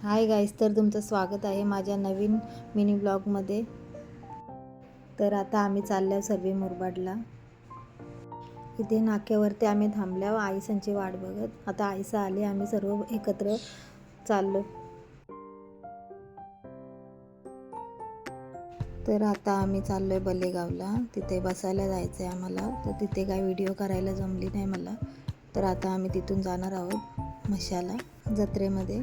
Hi guys, तर तुमचं स्वागत आहे माझ्या नवीन मिनी ब्लॉगमध्ये। तर आता आम्ही चाललो सर्वे मुरबाडला। इथे नाक्यावरती आम्ही थांबल्यावर आईसांची वाट बघत। आता आईसा आले, आम्ही सर्व एकत्र चाललो। तर आता आम्ही चाललोय बलेगावला, तिथे बसायला जायचं आहे आम्हाला। तर तिथे काय व्हिडिओ करायला जमली नाही मला, तर आता आम्ही तिथून जाणार आहोत मशाला जत्रेमध्ये।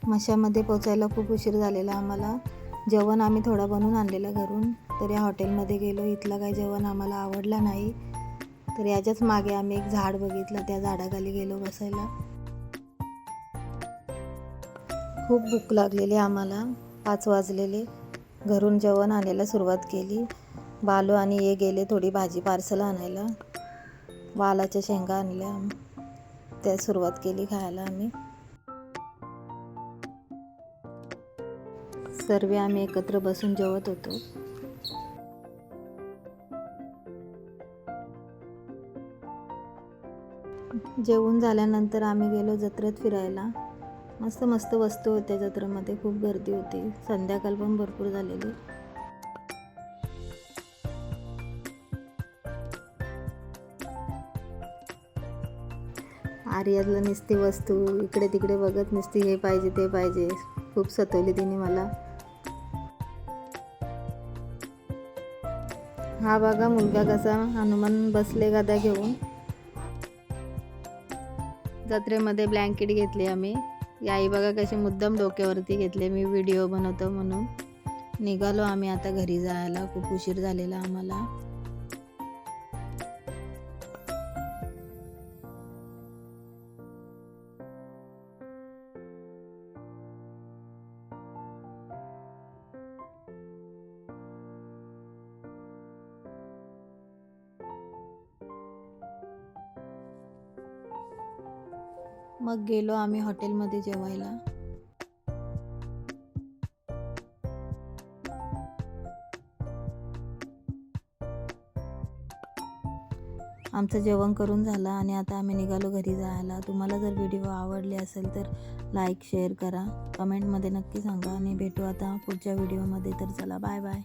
मशामध्ये पोचायला खूप उशीर झालेला आम्हाला। जेवण आम्ही थोडा बनवून आणलेला घरून, तर या हॉटेलमध्ये गेलो। इथलं काही जेवण आम्हाला आवडलं नाही, तर याच्याच मागे आम्ही एक झाड बघितलं, त्या झाडाखाली गेलो बसायला। खूप भूक लागलेली आम्हाला, 5 वाजलेले। घरून जेवण आणायला सुरुवात केली। बालू आणि ये गेले थोडी भाजी पार्सल आणायला। वालाच्या शेंगा आणल्या, त्या सुरुवात केली खायला आम्ही। सर्व आम्ही एकत्र बसून जेवत होतो। जेवून झाल्यानंतर आम्ही गेलो जत्रेत फिरायला। मस्त मस्त वस्तू होत्या जत्रेमध्ये, खूप गर्दी होती। संध्याकाळ पण भरपूर झालेली। आर्याला नुसती वस्तू इकडे तिकडे बघत नुसती हे पाहिजे ते पाहिजे, खूप सतवली तिने मला। हा बघा मुलगा कसा हनुमान बसले गदा घेऊन। जत्रेमध्ये ब्लँकेट घेतले आम्ही। आई बघा कशी मुद्दाम डोक्यावरती घेतले, मी व्हिडिओ बनवतो म्हणून। निघालो आम्ही आता घरी जायला, खूप उशीर झालेला आम्हाला। मग गेलो आम्ही हॉटेलमध्ये जेवायला। आमचं जेवण करून झालं आणि आता आम्ही निघालो घरी जायला। तुम्हाला जर व्हिडिओ आवडले असेल तर लाईक शेअर करा, कमेंटमध्ये नक्की सांगा, आणि भेटू आता पुढच्या व्हिडिओमध्ये। तर चला, बाय बाय।